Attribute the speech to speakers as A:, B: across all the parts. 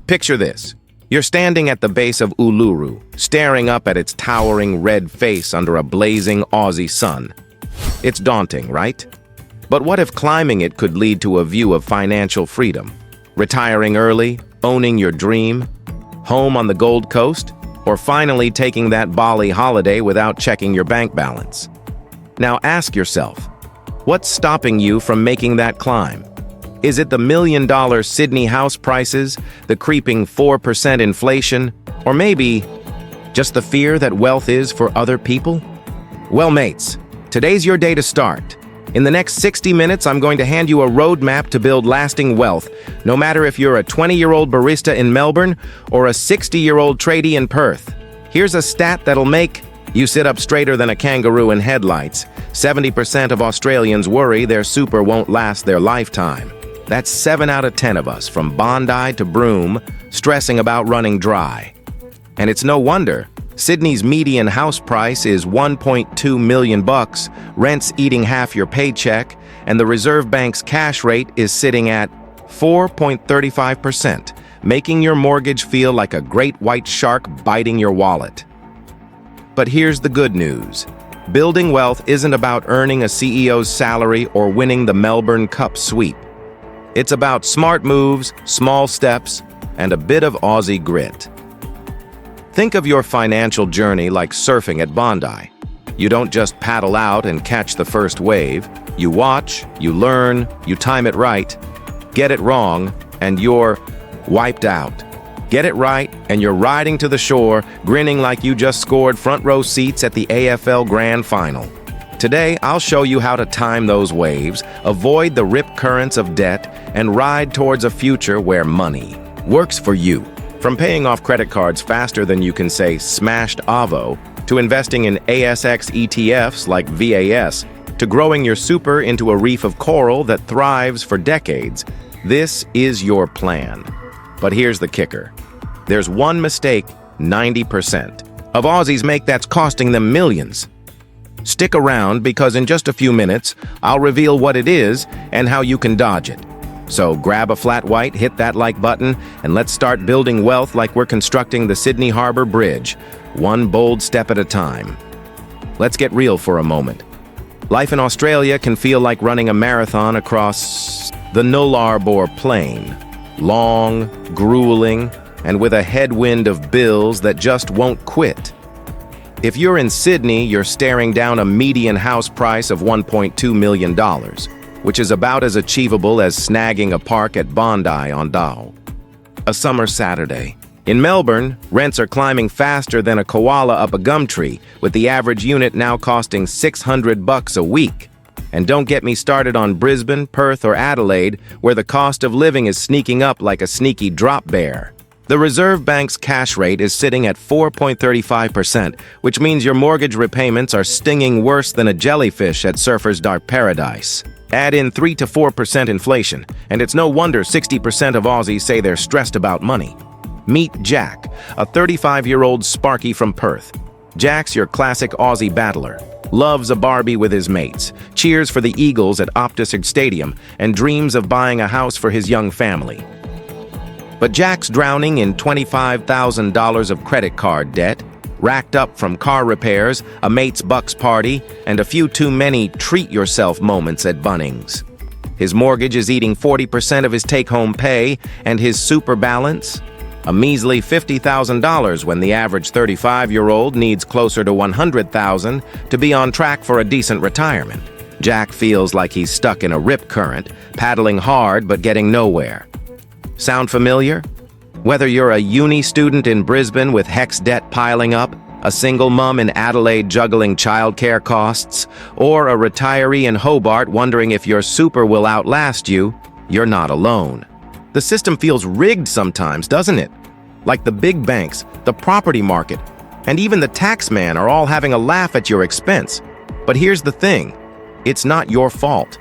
A: Picture this. You're standing at the base of Uluru, staring up at its towering red face under a blazing Aussie sun. It's daunting, right? But what if climbing it could lead to a view of financial freedom? Retiring early, owning your dream, home on the Gold Coast, or finally taking that Bali holiday without checking your bank balance? Now ask yourself, what's stopping you from making that climb? Is it the million-dollar Sydney house prices, the creeping 4% inflation, or maybe just the fear that wealth is for other people? Well, mates, today's your day to start. In the next 60 minutes, I'm going to hand you a roadmap to build lasting wealth, no matter if you're a 20-year-old barista in Melbourne or a 60-year-old tradie in Perth. Here's a stat that'll make you sit up straighter than a kangaroo in headlights. 70% of Australians worry their super won't last their lifetime. That's 7 out of 10 of us, from Bondi to Broome, stressing about running dry. And it's no wonder. Sydney's median house price is $1.2 million, rent's eating half your paycheck, and the Reserve Bank's cash rate is sitting at 4.35%, making your mortgage feel like a great white shark biting your wallet. But here's the good news. Building wealth isn't about earning a CEO's salary or winning the Melbourne Cup sweep. It's about smart moves, small steps, and a bit of Aussie grit. Think of your financial journey like surfing at Bondi. You don't just paddle out and catch the first wave. You watch, you learn, you time it right. Get it wrong, and you're wiped out. Get it right, and you're riding to the shore, grinning like you just scored front row seats at the AFL Grand Final. Today, I'll show you how to time those waves, avoid the rip currents of debt, and ride towards a future where money works for you. From paying off credit cards faster than you can say smashed Avo, to investing in ASX ETFs like VAS, to growing your super into a reef of coral that thrives for decades, this is your plan. But here's the kicker. There's one mistake 90% of Aussies make that's costing them millions. Stick around, because in just a few minutes, I'll reveal what it is and how you can dodge it. So grab a flat white, hit that like button, and let's start building wealth like we're constructing the Sydney Harbour Bridge, one bold step at a time. Let's get real for a moment. Life in Australia can feel like running a marathon across the Nullarbor Plain. Long, grueling, and with a headwind of bills that just won't quit. If you're in Sydney, you're staring down a median house price of $1.2 million, which is about as achievable as snagging a park at Bondi on Dao. A summer Saturday. In Melbourne, rents are climbing faster than a koala up a gum tree, with the average unit now costing $600 a week. And don't get me started on Brisbane, Perth, or Adelaide, where the cost of living is sneaking up like a sneaky drop bear. The Reserve Bank's cash rate is sitting at 4.35%, which means your mortgage repayments are stinging worse than a jellyfish at Surfer's Dark Paradise. Add in 3 to 4% inflation, and it's no wonder 60% of Aussies say they're stressed about money. Meet Jack, a 35-year-old Sparky from Perth. Jack's your classic Aussie battler. Loves a Barbie with his mates, cheers for the Eagles at Optus Stadium, and dreams of buying a house for his young family. But Jack's drowning in $25,000 of credit card debt, racked up from car repairs, a mate's bucks party, and a few too many treat-yourself moments at Bunnings. His mortgage is eating 40% of his take-home pay, and his super balance? A measly $50,000 when the average 35-year-old needs closer to $100,000 to be on track for a decent retirement. Jack feels like he's stuck in a rip current, paddling hard but getting nowhere. Sound familiar? Whether you're a uni student in Brisbane with HECS debt piling up, a single mom in Adelaide juggling childcare costs, or a retiree in Hobart wondering if your super will outlast you, you're not alone. The system feels rigged sometimes, doesn't it? Like the big banks, the property market, and even the tax man are all having a laugh at your expense. But here's the thing, it's not your fault.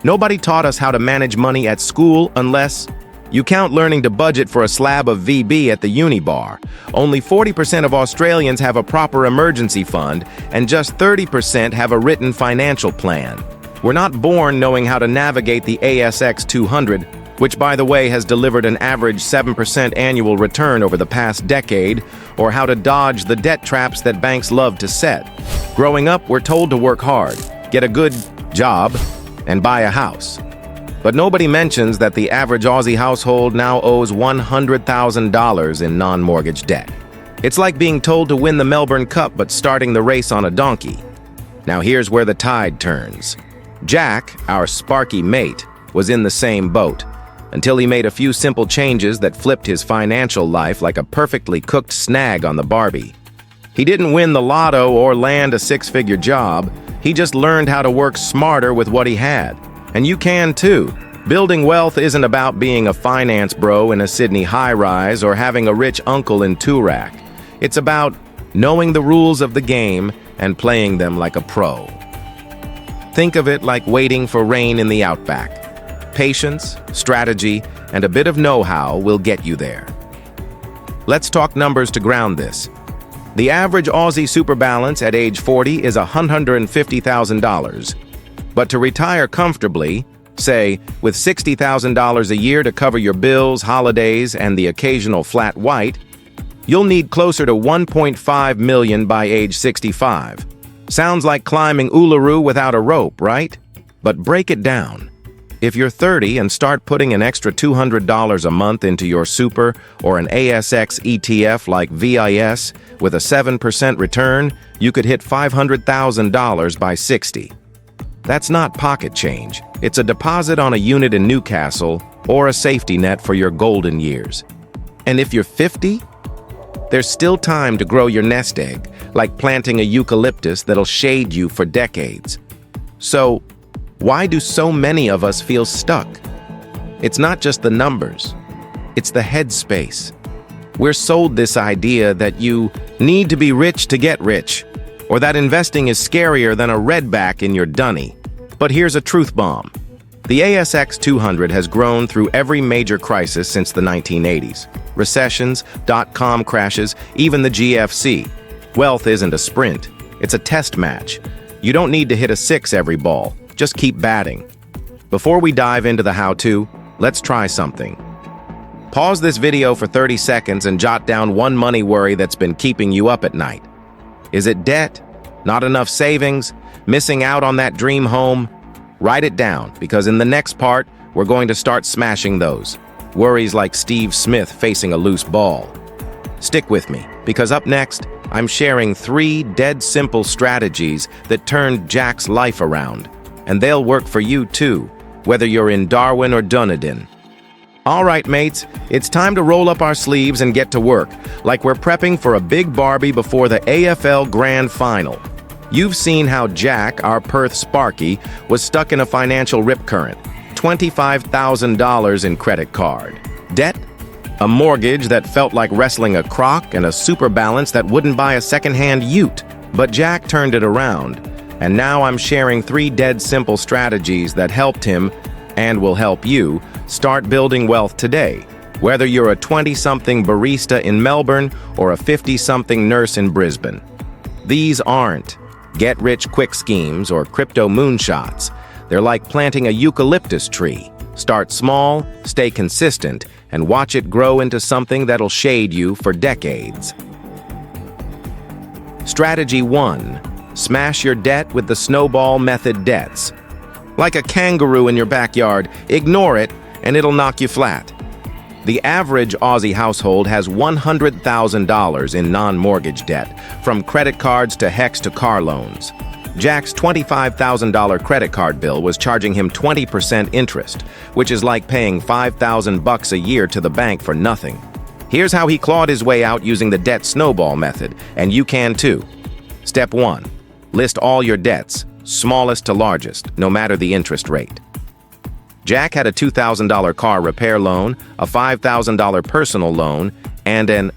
A: Nobody taught us how to manage money at school unless you count learning to budget for a slab of VB at the uni bar. Only 40% of Australians have a proper emergency fund, and just 30% have a written financial plan. We're not born knowing how to navigate the ASX 200, which by the way has delivered an average 7% annual return over the past decade, or how to dodge the debt traps that banks love to set. Growing up, we're told to work hard, get a good job, and buy a house. But nobody mentions that the average Aussie household now owes $100,000 in non-mortgage debt. It's like being told to win the Melbourne Cup but starting the race on a donkey. Now here's where the tide turns. Jack, our sparky mate, was in the same boat, until he made a few simple changes that flipped his financial life like a perfectly cooked snag on the Barbie. He didn't win the lotto or land a six-figure job, he just learned how to work smarter with what he had. And you can too. Building wealth isn't about being a finance bro in a Sydney high-rise or having a rich uncle in Toorak. It's about knowing the rules of the game and playing them like a pro. Think of it like waiting for rain in the outback. Patience, strategy, and a bit of know-how will get you there. Let's talk numbers to ground this. The average Aussie super balance at age 40 is $150,000. But to retire comfortably, say, with $60,000 a year to cover your bills, holidays, and the occasional flat white, you'll need closer to $1.5 million by age 65. Sounds like climbing Uluru without a rope, right? But break it down. If you're 30 and start putting an extra $200 a month into your super or an ASX ETF like VIS with a 7% return, you could hit $500,000 by 60. That's not pocket change. It's a deposit on a unit in Newcastle or a safety net for your golden years. And if you're 50, there's still time to grow your nest egg, like planting a eucalyptus that'll shade you for decades. So, why do so many of us feel stuck? It's not just the numbers, it's the headspace. We're sold this idea that you need to be rich to get rich, or that investing is scarier than a redback in your dunny. But here's a truth bomb. The ASX 200 has grown through every major crisis since the 1980s. Recessions, dot-com crashes, even the GFC. Wealth isn't a sprint, it's a test match. You don't need to hit a 6 every ball. Just keep batting. Before we dive into the how-to, let's try something. Pause this video for 30 seconds and jot down one money worry that's been keeping you up at night. Is it debt? Not enough savings? Missing out on that dream home? Write it down, because in the next part, we're going to start smashing those. Worries like Steve Smith facing a loose ball. Stick with me, because up next, I'm sharing 3 dead simple strategies that turned Jack's life around. And they'll work for you too, whether you're in Darwin or Dunedin. All right, mates, it's time to roll up our sleeves and get to work, like we're prepping for a big Barbie before the AFL Grand Final. You've seen how Jack, our Perth Sparky, was stuck in a financial rip current. $25,000 in credit card. Debt? A mortgage that felt like wrestling a croc, and a super balance that wouldn't buy a second-hand ute. But Jack turned it around. And now I'm sharing 3 dead simple strategies that helped him, and will help you, start building wealth today. Whether you're a 20-something barista in Melbourne or a 50-something nurse in Brisbane. These aren't get-rich-quick schemes or crypto moonshots. They're like planting a eucalyptus tree. Start small, stay consistent, and watch it grow into something that'll shade you for decades. Strategy 1. Smash your debt with the snowball method debts. Like a kangaroo in your backyard, ignore it and it'll knock you flat. The average Aussie household has $100,000 in non-mortgage debt, from credit cards to HECS to car loans. Jack's $25,000 credit card bill was charging him 20% interest, which is like paying $5,000 a year to the bank for nothing. Here's how he clawed his way out using the debt snowball method, and you can too. Step 1. List all your debts, smallest to largest, no matter the interest rate. Jack had a $2,000 car repair loan, a $5,000 personal loan, and an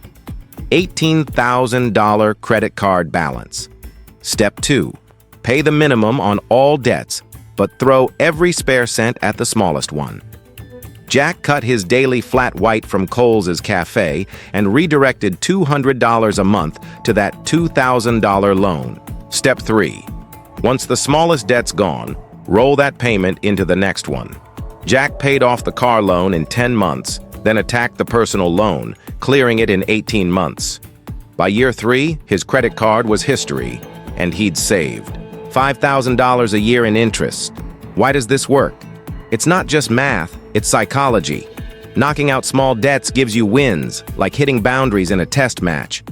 A: $18,000 credit card balance. Step 2. Pay the minimum on all debts, but throw every spare cent at the smallest one. Jack cut his daily flat white from Coles' cafe and redirected $200 a month to that $2,000 loan. Step 3. Once the smallest debt's gone, roll that payment into the next one. Jack paid off the car loan in 10 months, then attacked the personal loan, clearing it in 18 months. By year 3, his credit card was history, and he'd saved $5,000 a year in interest. Why does this work? It's not just math, it's psychology. Knocking out small debts gives you wins, like hitting boundaries in a test match.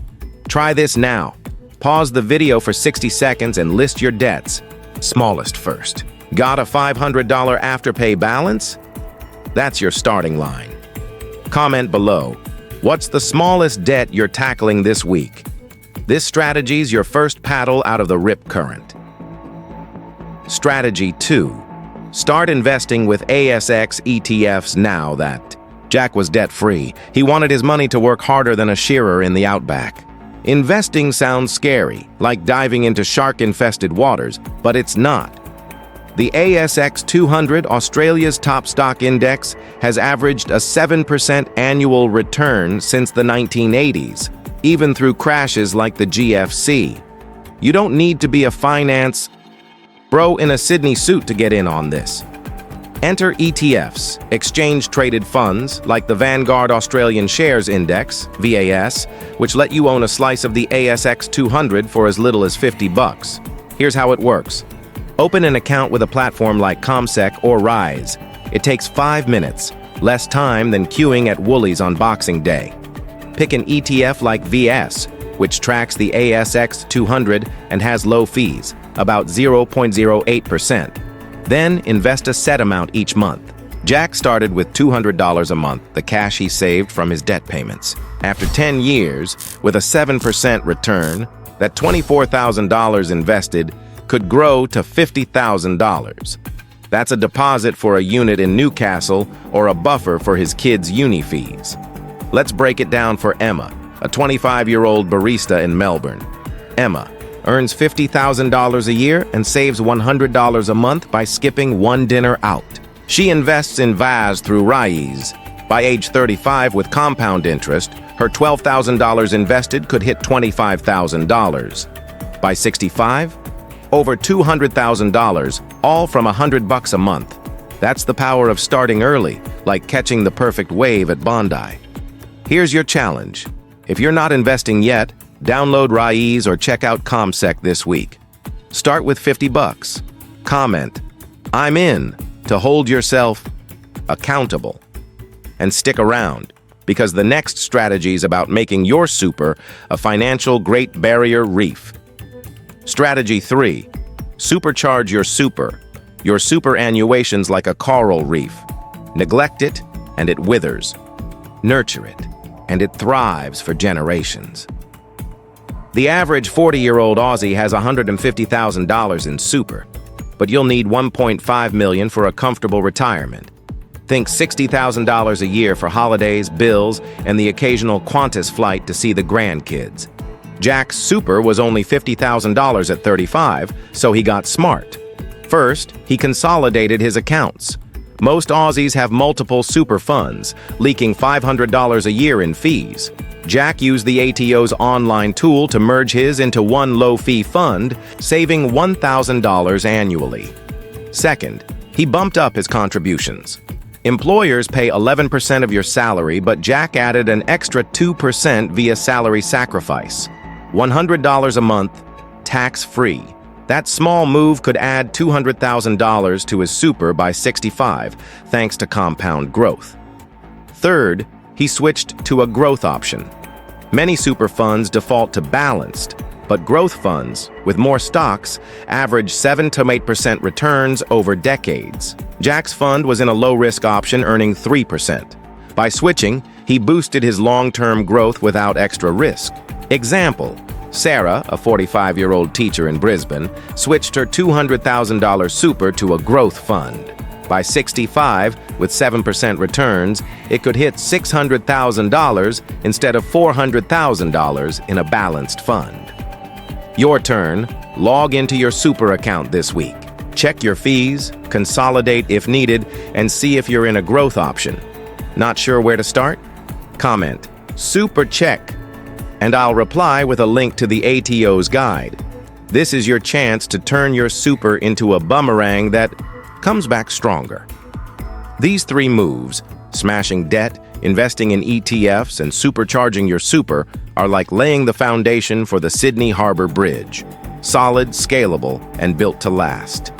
A: Try this now. Pause the video for 60 seconds and list your debts. Smallest first. Got a $500 afterpay balance? That's your starting line. Comment below. What's the smallest debt you're tackling this week? This strategy's your first paddle out of the rip current. Strategy 2. Start investing with ASX ETFs now that Jack was debt-free. He wanted his money to work harder than a shearer in the outback. Investing sounds scary, like diving into shark-infested waters, but it's not. The ASX 200, Australia's top stock index, has averaged a 7% annual return since the 1980s, even through crashes like the GFC. You don't need to be a finance bro in a Sydney suit to get in on this. Enter ETFs, exchange-traded funds, like the Vanguard Australian Shares Index, VAS, which let you own a slice of the ASX 200 for as little as $50. Here's how it works. Open an account with a platform like CommSec or Rise. It takes 5 minutes, less time than queuing at Woolies on Boxing Day. Pick an ETF like VS, which tracks the ASX 200 and has low fees, about 0.08%. Then invest a set amount each month. Jack started with $200 a month, the cash he saved from his debt payments. After 10 years, with a 7% return, that $24,000 invested could grow to $50,000. That's a deposit for a unit in Newcastle or a buffer for his kids' uni fees. Let's break it down for Emma, a 25-year-old barista in Melbourne. Emma earns $50,000 a year and saves $100 a month by skipping one dinner out. She invests in VAS through Rise. By age 35, with compound interest, her $12,000 invested could hit $25,000. By 65, over $200,000, all from $100 a month. That's the power of starting early, like catching the perfect wave at Bondi. Here's your challenge. If you're not investing yet, download Rise or check out CommSec this week. Start with $50. Comment, "I'm in," to hold yourself accountable. And stick around, because the next strategy is about making your super a financial Great Barrier Reef. Strategy 3. Supercharge your super. Your superannuation's like a coral reef. Neglect it, and it withers. Nurture it, and it thrives for generations. The average 40-year-old Aussie has $150,000 in super, but you'll need $1.5 million for a comfortable retirement. Think $60,000 a year for holidays, bills, and the occasional Qantas flight to see the grandkids. Jack's super was only $50,000 at 35, so he got smart. First, he consolidated his accounts. Most Aussies have multiple super funds, leaking $500 a year in fees. Jack used the ATO's online tool to merge his into one low-fee fund, saving $1,000 annually. Second, he bumped up his contributions. Employers pay 11% of your salary, but Jack added an extra 2% via salary sacrifice. $100 a month, tax-free. That small move could add $200,000 to his super by 65, thanks to compound growth. Third, he switched to a growth option. Many super funds default to balanced, but growth funds, with more stocks, average 7 to 8% returns over decades. Jack's fund was in a low-risk option, earning 3%. By switching, he boosted his long-term growth without extra risk. Example, Sarah, a 45-year-old teacher in Brisbane, switched her $200,000 super to a growth fund. By 65, with 7% returns, it could hit $600,000 instead of $400,000 in a balanced fund. Your turn. Log into your super account this week. Check your fees, consolidate if needed, and see if you're in a growth option. Not sure where to start? Comment, "Super check," and I'll reply with a link to the ATO's guide. This is your chance to turn your super into a boomerang that comes back stronger. These three moves, smashing debt, investing in ETFs, and supercharging your super, are like laying the foundation for the Sydney Harbor Bridge. Solid, scalable, and built to last.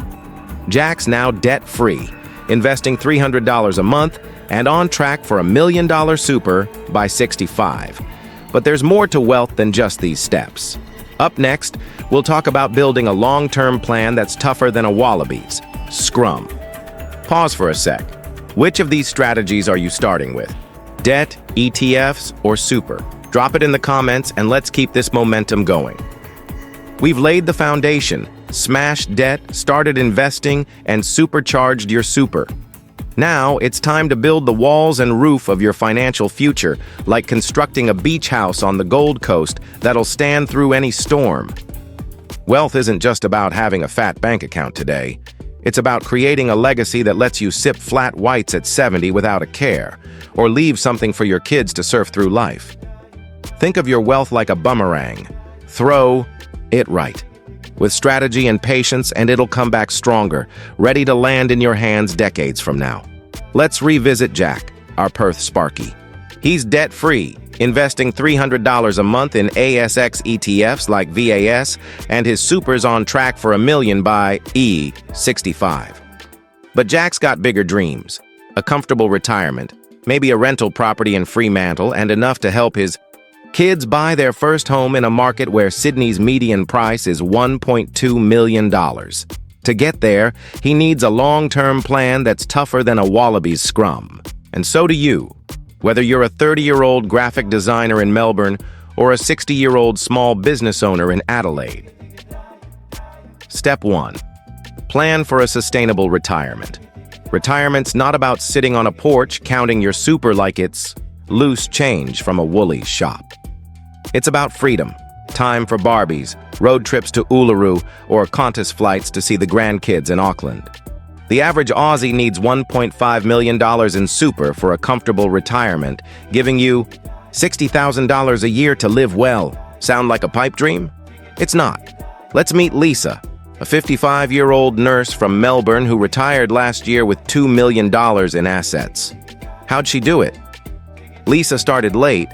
A: Jack's now debt-free, investing $300 a month and on track for $1 million super by 65. But there's more to wealth than just these steps. Up next, we'll talk about building a long-term plan that's tougher than a wallaby's, Scrum. Pause for a sec. Which of these strategies are you starting with? Debt, ETFs, or super? Drop it in the comments and let's keep this momentum going. We've laid the foundation, smashed debt, started investing, and supercharged your super. Now, it's time to build the walls and roof of your financial future, like constructing a beach house on the Gold Coast that'll stand through any storm. Wealth isn't just about having a fat bank account today. It's about creating a legacy that lets you sip flat whites at 70 without a care, or leave something for your kids to surf through life. Think of your wealth like a boomerang. Throw it right. With strategy and patience, and it'll come back stronger, ready to land in your hands decades from now. Let's revisit Jack, our Perth Sparky. He's debt-free, investing $300 a month in ASX ETFs like VAS, and his super's on track for $1 million by 65. But Jack's got bigger dreams. A comfortable retirement, maybe a rental property in Fremantle, and enough to help his kids buy their first home in a market where Sydney's median price is $1.2 million. To get there, he needs a long-term plan that's tougher than a wallaby's scrum. And so do you. Whether you're a 30-year-old graphic designer in Melbourne or a 60-year-old small business owner in Adelaide. Step 1. Plan for a sustainable retirement. Retirement's not about sitting on a porch counting your super like it's loose change from a Woolies shop. It's about freedom, time for Barbies, road trips to Uluru, or Qantas flights to see the grandkids in Auckland. The average Aussie needs $1.5 million in super for a comfortable retirement, giving you $60,000 a year to live well. Sound like a pipe dream? It's not. Let's meet Lisa, a 55-year-old nurse from Melbourne who retired last year with $2 million in assets. How'd she do it? Lisa started late.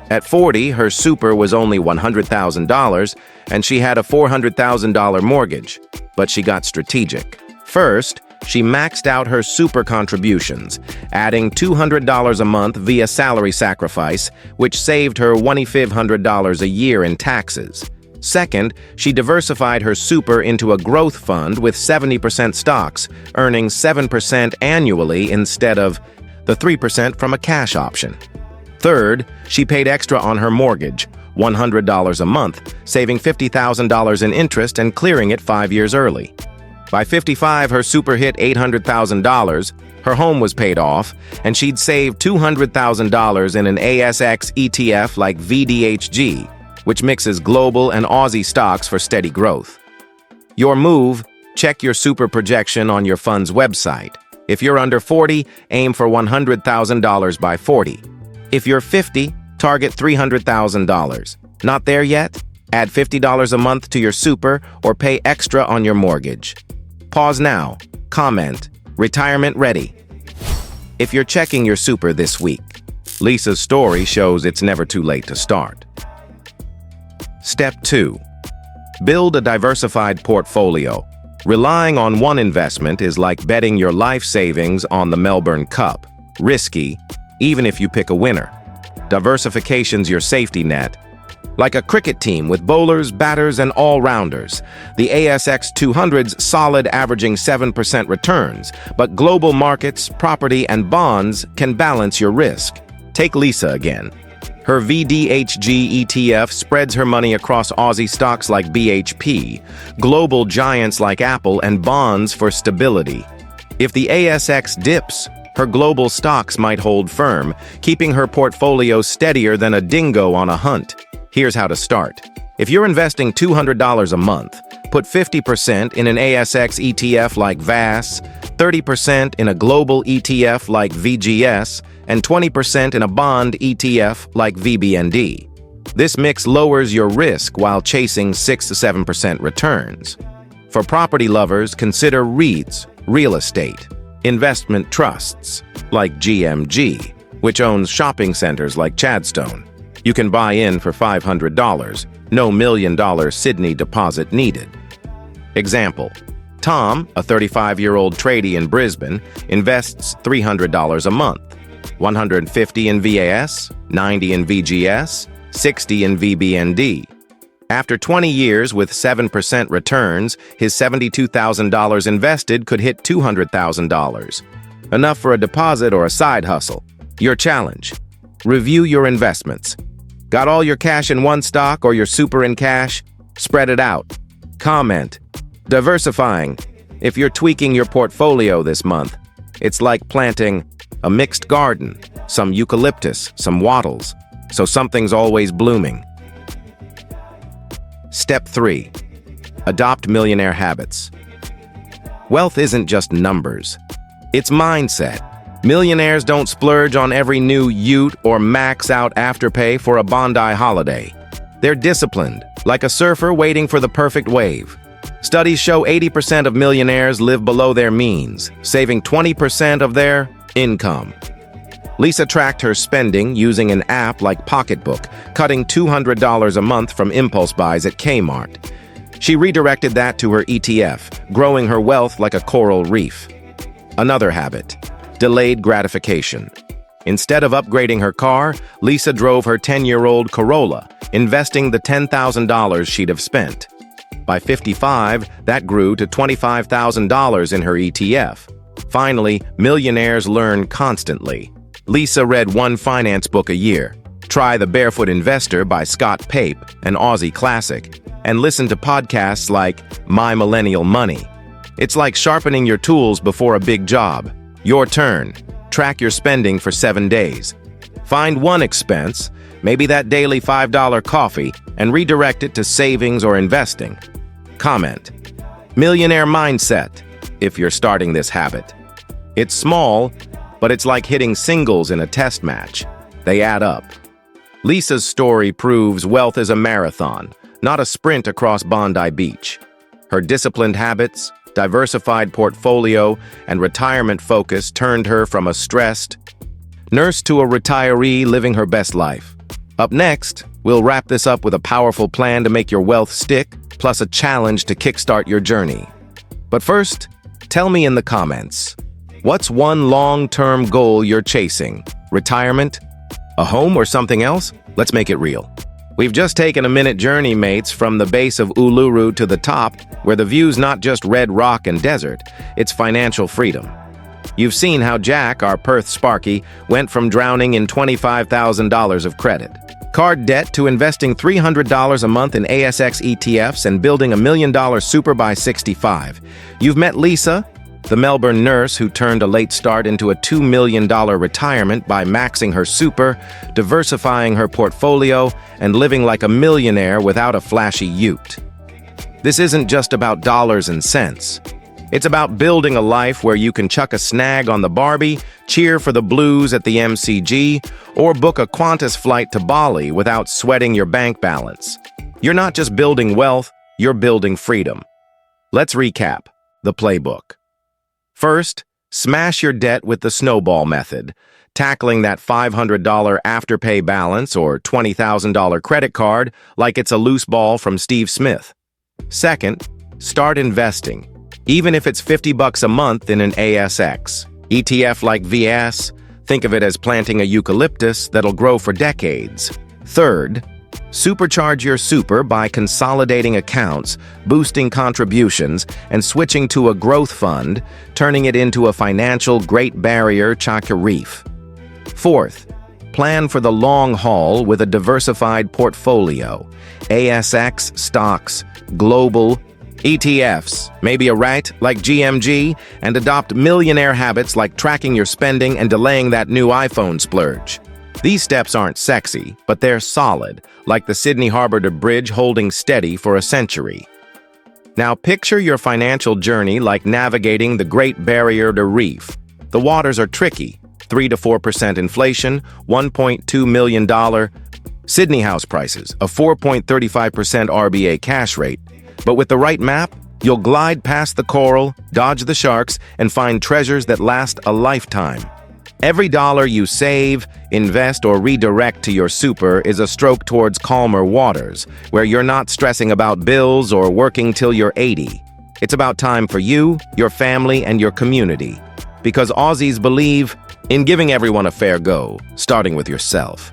A: At 40, her super was only $100,000, and she had a $400,000 mortgage. But she got strategic. First, she maxed out her super contributions, adding $200 a month via salary sacrifice, which saved her $2,500 a year in taxes. Second, she diversified her super into a growth fund with 70% stocks, earning 7% annually instead of the 3% from a cash option. Third, she paid extra on her mortgage, $100 a month, saving $50,000 in interest and clearing it 5 years early. By 55, her super hit $800,000, her home was paid off, and she'd saved $200,000 in an ASX ETF like VDHG, which mixes global and Aussie stocks for steady growth. Your move: check your super projection on your fund's website. If you're under 40, aim for $100,000 by 40. If you're 50, target $300,000. Not there yet? Add $50 a month to your super or pay extra on your mortgage. Pause now. Comment. Retirement ready. If you're checking your super this week, Lisa's story shows it's never too late to start. Step 2. Build a diversified portfolio. Relying on one investment is like betting your life savings on the Melbourne Cup. Risky, even if you pick a winner. Diversification's your safety net. Like a cricket team with bowlers, batters, and all-rounders, the ASX 200's solid, averaging 7% returns, but global markets, property, and bonds can balance your risk. Take Lisa again. Her VDHG ETF spreads her money across Aussie stocks like BHP, global giants like Apple, and bonds for stability. If the ASX dips, her global stocks might hold firm, keeping her portfolio steadier than a dingo on a hunt. Here's how to start. If you're investing $200 a month, put 50% in an ASX ETF like VAS, 30% in a global ETF like VGS, and 20% in a bond ETF like VBND. This mix lowers your risk while chasing 6 to 7% returns. For property lovers, consider REITs, real estate. investment trusts, like GMG, which owns shopping centers like Chadstone. You can buy in for $500, no $1 million Sydney deposit needed. Example: Tom, a 35-year-old tradie in Brisbane, invests $300 a month, $150 in VAS, $90 in VGS, $60 in VBND. After 20 years with 7% returns, his $72,000 invested could hit $200,000. Enough for a deposit or a side hustle. Your challenge: review your investments. Got all your cash in one stock or your super in cash? Spread it out. Comment: diversifying. If you're tweaking your portfolio this month, it's like planting a mixed garden, some eucalyptus, some wattles, so something's always blooming. Step 3. Adopt millionaire habits. Wealth isn't just numbers. It's mindset. Millionaires don't splurge on every new ute or max out Afterpay for a Bondi holiday. They're disciplined, like a surfer waiting for the perfect wave. Studies show 80% of millionaires live below their means, saving 20% of their income. Lisa tracked her spending using an app like Pocketbook, cutting $200 a month from impulse buys at Kmart. She redirected that to her ETF, growing her wealth like a coral reef. Another habit: delayed gratification. Instead of upgrading her car, Lisa drove her 10-year-old Corolla, investing the $10,000 she'd have spent. By 55, that grew to $25,000 in her ETF. Finally, millionaires learn constantly. Lisa read one finance book a year. Try The Barefoot Investor by Scott Pape, an Aussie classic, and listen to podcasts like My Millennial Money. It's like sharpening your tools before a big job. Your turn. Track your spending for 7 days. Find one expense, maybe that daily $5 coffee, and redirect it to savings or investing. Comment: millionaire mindset, if you're starting this habit. It's small, but it's like hitting singles in a test match. They add up. Lisa's story proves wealth is a marathon, not a sprint across Bondi Beach. Her disciplined habits, diversified portfolio, and retirement focus turned her from a stressed nurse to a retiree living her best life. Up next, we'll wrap this up with a powerful plan to make your wealth stick, plus a challenge to kickstart your journey. But first, tell me in the comments, what's one long-term goal you're chasing? Retirement? A home or something else? Let's make it real. We've just taken a minute journey, mates, from the base of Uluru to the top, where the view's not just red rock and desert, it's financial freedom. You've seen how Jack, our Perth Sparky, went from drowning in $25,000 of credit, card debt, to investing $300 a month in ASX ETFs and building $1 million super by 65. You've met Lisa, the Melbourne nurse who turned a late start into a $2 million retirement by maxing her super, diversifying her portfolio, and living like a millionaire without a flashy ute. This isn't just about dollars and cents. It's about building a life where you can chuck a snag on the Barbie, cheer for the Blues at the MCG, or book a Qantas flight to Bali without sweating your bank balance. You're not just building wealth, you're building freedom. Let's recap the playbook. First, smash your debt with the snowball method, tackling that $500 Afterpay balance or $20,000 credit card like it's a loose ball from Steve Smith. Second, start investing, even if it's $50 a month in an ASX ETF like VS. Think of it as planting a eucalyptus that'll grow for decades. Third, supercharge your super by consolidating accounts, boosting contributions, and switching to a growth fund, turning it into a financial Great Barrier Reef. Fourth, plan for the long haul with a diversified portfolio, ASX stocks, global ETFs, maybe a REIT like GMG, and adopt millionaire habits like tracking your spending and delaying that new iPhone splurge. These steps aren't sexy, but they're solid, like the Sydney Harbour Bridge holding steady for a century. Now picture your financial journey like navigating the Great Barrier Reef. The waters are tricky: 3 to 4% inflation, $1.2 million Sydney house prices, a 4.35% RBA cash rate. But with the right map, You'll glide past the coral, dodge the sharks, and find treasures that last a lifetime. Every dollar you save, invest, or redirect to your super is a stroke towards calmer waters, where you're not stressing about bills or working till you're 80. It's about time for you, your family, and your community. Because Aussies believe in giving everyone a fair go, starting with yourself.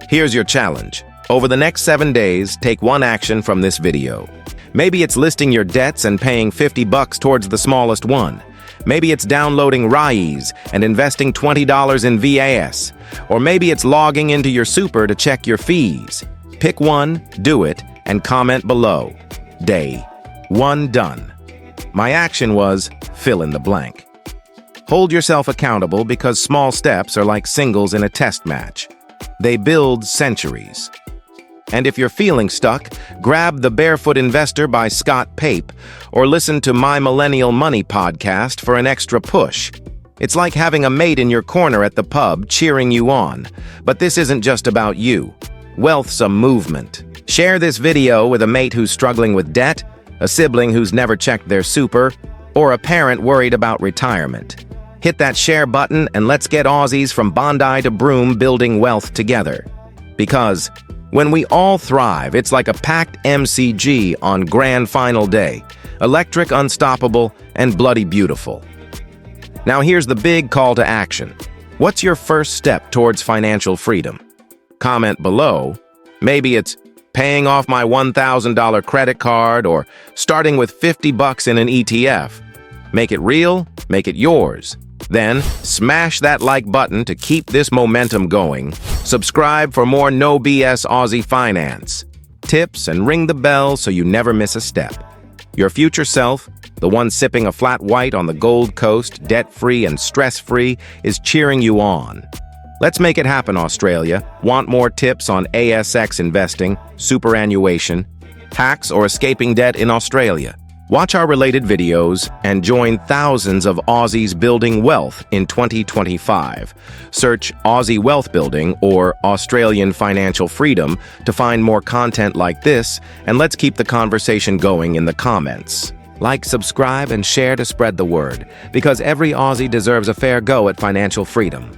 A: Here's your challenge. Over the next 7 days, take one action from this video. Maybe it's listing your debts and paying $50 towards the smallest one. Maybe it's downloading RAIs and investing $20 in VAS. Or maybe it's logging into your super to check your fees. Pick one, do it, and comment below. Day 1 done. My action was fill in the blank. Hold yourself accountable because small steps are like singles in a test match. They build centuries. And if you're feeling stuck, grab The Barefoot Investor by Scott Pape or listen to My Millennial Money podcast for an extra push. It's like having a mate in your corner at the pub cheering you on. But this isn't just about you. Wealth's a movement. Share this video with a mate who's struggling with debt, a sibling who's never checked their super, or a parent worried about retirement. Hit that share button and let's get Aussies from Bondi to Broome building wealth together. Because when we all thrive, it's like a packed MCG on grand final day. Electric, unstoppable, and bloody beautiful. Now here's the big call to action. What's your first step towards financial freedom? Comment below. Maybe it's paying off my $1,000 credit card or starting with $50 in an ETF. Make it real, make it yours. Then, smash that like button to keep this momentum going. Subscribe for more no BS Aussie finance tips and ring the bell so you never miss a step. Your future self, the one sipping a flat white on the Gold Coast, debt-free and stress-free, is cheering you on. Let's make it happen, Australia. Want more tips on ASX investing, superannuation, hacks, or escaping debt in Australia? Watch our related videos and join thousands of Aussies building wealth in 2025. Search Aussie Wealth Building or Australian Financial Freedom to find more content like this, and let's keep the conversation going in the comments. Like, subscribe, and share to spread the word, because every Aussie deserves a fair go at financial freedom.